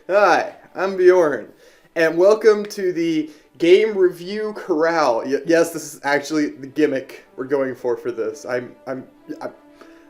Hi, I'm Bjorn, and welcome to the Game Review Corral. Yes, this is actually the gimmick we're going for this. I'm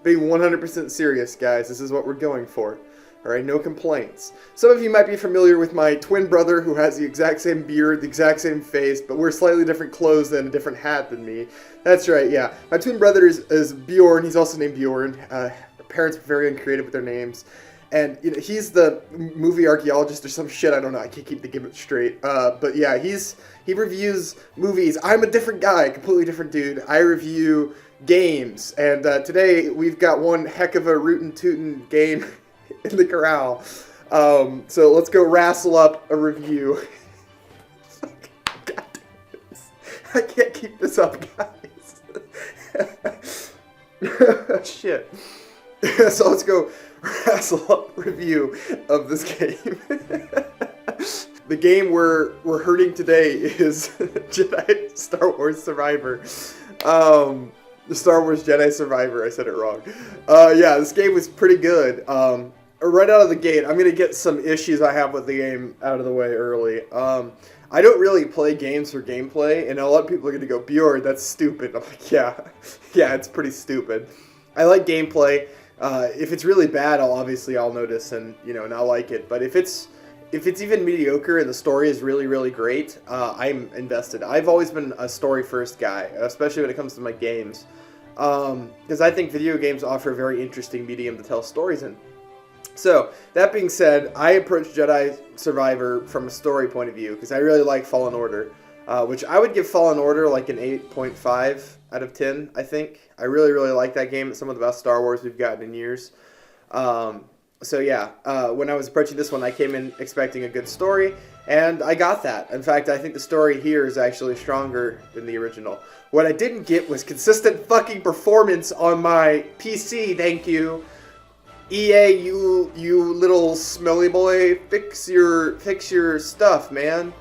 being 100% serious, guys. This is what we're going for. All right, no complaints. Some of you might be familiar with my twin brother who has the exact same beard, the exact same face, but wears slightly different clothes and a different hat than me. That's right, yeah. My twin brother is Bjorn. He's also named Bjorn. Parents were very uncreative with their names. And he's the movie archaeologist or some shit. I don't know. I can't keep the gimmick straight. But yeah, he reviews movies. I'm a different guy, completely different dude. I review games, and today we've got one heck of a rootin' tootin' game in the corral. So let's go wrestle up a review. God, I can't keep this up, guys. Shit. So let's go wrestle up review of this game. The game we're hurting today is Jedi Star Wars Survivor. The Star Wars Jedi Survivor. I said it wrong. Yeah, this game was pretty good. Right out of the gate, I'm gonna get some issues I have with the game out of the way early. I don't really play games for gameplay, and a lot of people are gonna go, "Bjorn, that's stupid." I'm like, yeah, it's pretty stupid. I like gameplay. If it's really bad, I'll notice and not like it. But if it's even mediocre and the story is really, really great, I'm invested. I've always been a story first guy, especially when it comes to my games, because I think video games offer a very interesting medium to tell stories in. So that being said, I approach Jedi Survivor from a story point of view because I really like Fallen Order, which I would give Fallen Order like an 8.5 out of 10, I think. I really, really like that game. It's some of the best Star Wars we've gotten in years. So yeah, when I was approaching this one, I came in expecting a good story, and I got that. In fact, I think the story here is actually stronger than the original. What I didn't get was consistent fucking performance on my PC, thank you. EA, you little smelly boy, fix your stuff, man.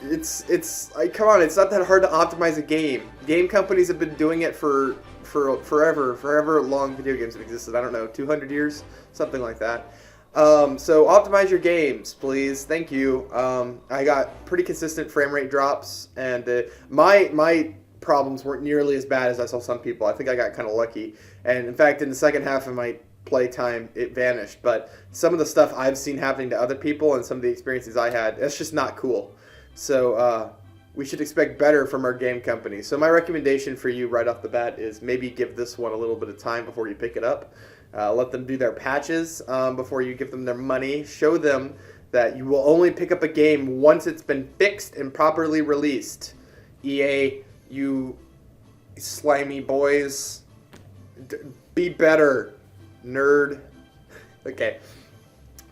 Come on, it's not that hard to optimize a game. Game companies have been doing it for forever long video games have existed. I don't know, 200 years, something like that. So optimize your games, please. Thank you. I got pretty consistent frame rate drops, and my problems weren't nearly as bad as I saw some people. I think I got kind of lucky, and in fact, in the second half of my playtime, it vanished. But some of the stuff I've seen happening to other people and some of the experiences I had, that's just not cool. So we should expect better from our game company. So my recommendation for you right off the bat is maybe give this one a little bit of time before you pick it up. Let them do their patches before you give them their money. Show them that you will only pick up a game once it's been fixed and properly released. EA, you slimy boys, be better, nerd. Okay,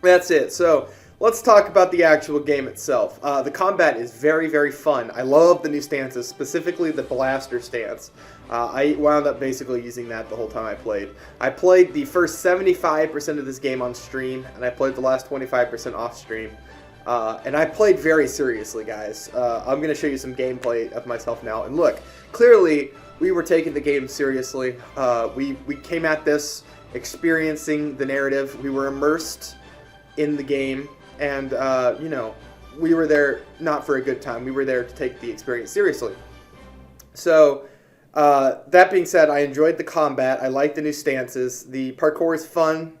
that's it. So let's talk about the actual game itself. The combat is very, very fun. I love the new stances, specifically the blaster stance. I wound up basically using that the whole time I played. I played the first 75% of this game on stream, and I played the last 25% off stream. And I played very seriously, guys. I'm going to show you some gameplay of myself now. And look, clearly we were taking the game seriously. We came at this experiencing the narrative. We were immersed in the game. And, we were there not for a good time. We were there to take the experience seriously. So, that being said, I enjoyed the combat. I like the new stances. The parkour is fun,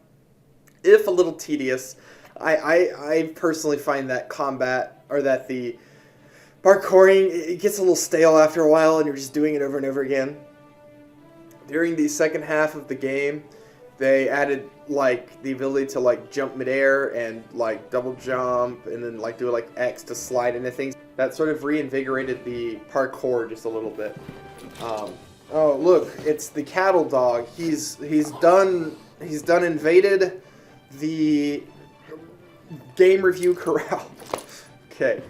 if a little tedious. I personally find that the parkouring, it gets a little stale after a while, and you're just doing it over and over again. During the second half of the game, they added the ability to jump midair and double jump and then do X to slide into things. That sort of reinvigorated the parkour just a little bit. Oh look, it's the cattle dog. He's done invaded the game review corral. Okay,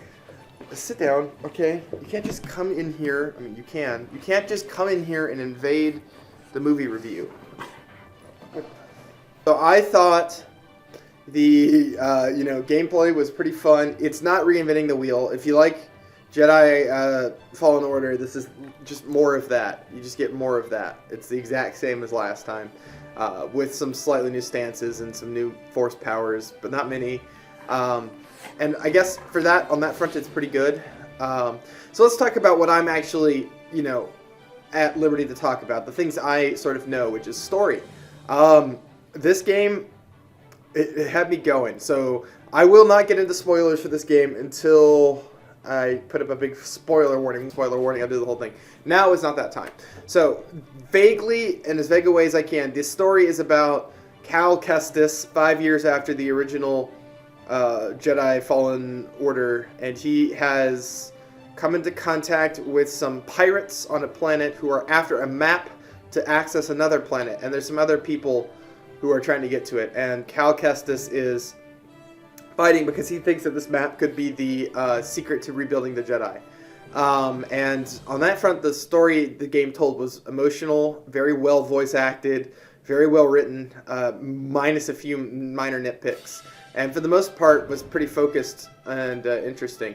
sit down. Okay, you can't just come in here. I mean, you can. You can't just come in here and invade the movie review. So I thought the gameplay was pretty fun. It's not reinventing the wheel. If you like Jedi Fallen Order, this is just more of that. You just get more of that. It's the exact same as last time, with some slightly new stances and some new force powers, but not many. And I guess for that, on that front, it's pretty good. So let's talk about what I'm actually, at liberty to talk about. The things I sort of know, which is story. This game, it had me going. So I will not get into spoilers for this game until I put up a big spoiler warning. Spoiler warning, I'll do the whole thing. Now is not that time. So vaguely, in as vague a way as I can, this story is about Cal Kestis 5 years after the original Jedi Fallen Order, and he has come into contact with some pirates on a planet who are after a map to access another planet, and there's some other people who are trying to get to it, and Cal Kestis is fighting because he thinks that this map could be the secret to rebuilding the Jedi. And on that front, the story the game told was emotional, very well voice acted, very well written, minus a few minor nitpicks. And for the most part, was pretty focused and interesting.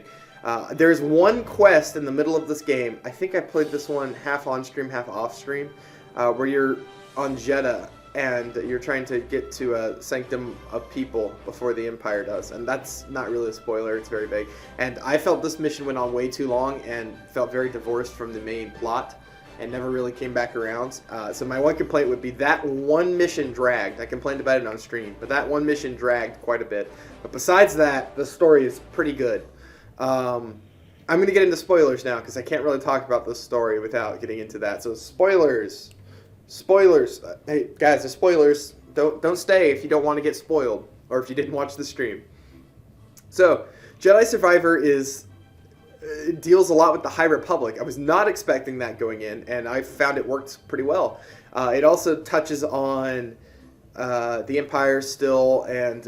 There's one quest in the middle of this game. I think I played this one half on stream, half off stream, where you're on Jeddah and you're trying to get to a sanctum of people before the Empire does. And that's not really a spoiler, it's very vague. And I felt this mission went on way too long and felt very divorced from the main plot and never really came back around. So my one complaint would be that one mission dragged. I complained about it on stream, but that one mission dragged quite a bit. But besides that, the story is pretty good. I'm going to get into spoilers now because I can't really talk about this story without getting into that. So spoilers. Spoilers. Hey guys, the spoilers. Don't stay if you don't want to get spoiled or if you didn't watch the stream. So Jedi Survivor deals a lot with the High Republic. I was not expecting that going in, and I found it worked pretty well. It also touches on the Empire still, and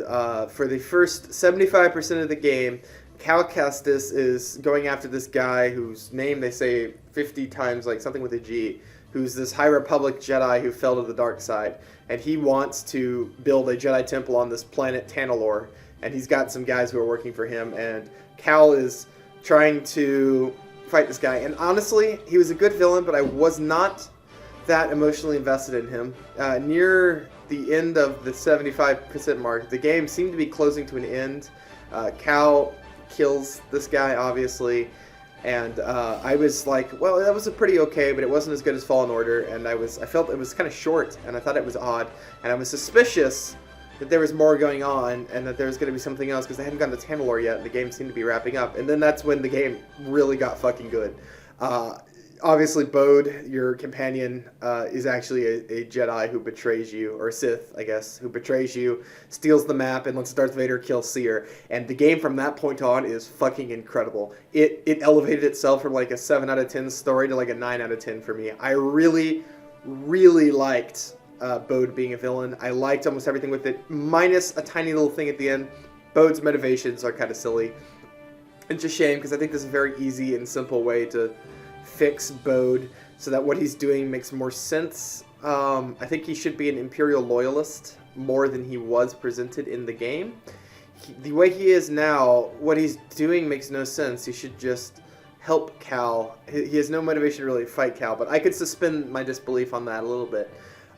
for the first 75% of the game, Cal Kestis is going after this guy whose name they say 50 times, like something with a G, who's this High Republic Jedi who fell to the dark side. And he wants to build a Jedi temple on this planet Tanalorr, and he's got some guys who are working for him, and Cal is trying to fight this guy. And honestly, he was a good villain, but I was not that emotionally invested in him. Near the end of the 75% mark, the game seemed to be closing to an end. Cal kills this guy, obviously, and I was like, well, that was a pretty okay, but it wasn't as good as Fallen Order, and I felt it was kind of short, and I thought it was odd, and I was suspicious that there was more going on, and that there was going to be something else, because they hadn't gotten to Tanalorr yet, and the game seemed to be wrapping up, and then that's when the game really got fucking good. Obviously, Bode, your companion, is actually a Jedi who betrays you, or Sith, I guess, who betrays you, steals the map, and lets Darth Vader kill Seer. And the game from that point on is fucking incredible. It elevated itself from like a 7 out of 10 story to like a 9 out of 10 for me. I really, really liked Bode being a villain. I liked almost everything with it, minus a tiny little thing at the end. Bode's motivations are kind of silly. It's a shame, because I think this is a very easy and simple way to fix Bode so that what he's doing makes more sense. I think he should be an Imperial loyalist more than he was presented in the game. The way he is now, what he's doing makes no sense. He should just help Cal. He has no motivation to really fight Cal, but I could suspend my disbelief on that a little bit.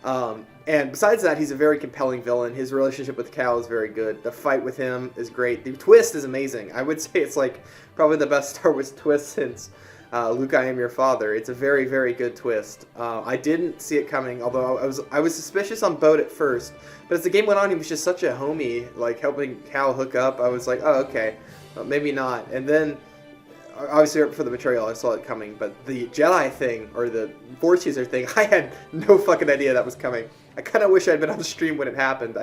And besides that, he's a very compelling villain. His relationship with Cal is very good. The fight with him is great. The twist is amazing. I would say it's like probably the best Star Wars twist since Luke, I Am Your Father. It's a very, very good twist. I didn't see it coming, although I was suspicious on Bode at first. But as the game went on, he was just such a homie, like helping Cal hook up. I was like, oh, okay, well, maybe not. And then, obviously, for the betrayal, I saw it coming. But the Jedi thing, or the Force user thing, I had no fucking idea that was coming. I kind of wish I'd been on the stream when it happened.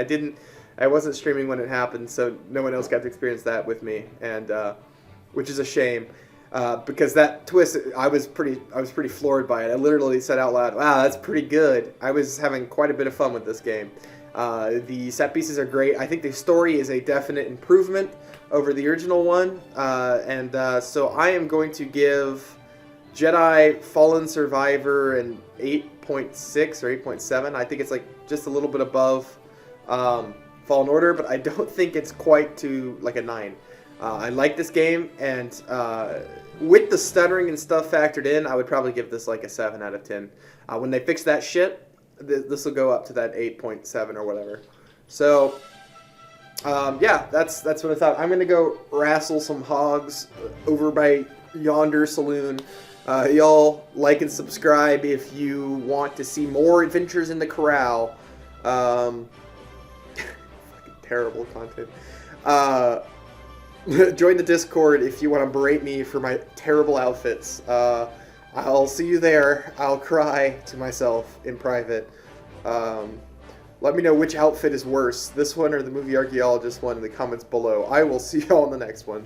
I wasn't streaming when it happened, so no one else got to experience that with me, and which is a shame. Because that twist, I was pretty floored by it. I literally said out loud, "Wow, that's pretty good." I was having quite a bit of fun with this game. The set pieces are great. I think the story is a definite improvement over the original one, so I am going to give Jedi Fallen Survivor an 8.6 or 8.7. I think it's like just a little bit above Fallen Order, but I don't think it's quite to like a 9. I like this game, and with the stuttering and stuff factored in, I would probably give this like a 7 out of 10. When they fix that shit, this will go up to that 8.7 or whatever. So, Yeah, that's what I thought. I'm gonna go wrestle some hogs over by yonder saloon. Y'all like and subscribe if you want to see more adventures in the corral. Fucking terrible content. Join the Discord if you want to berate me for my terrible outfits. I'll see you there. I'll cry to myself in private. Let me know which outfit is worse, this one or the movie archaeologist one in the comments below. I will see y'all in the next one.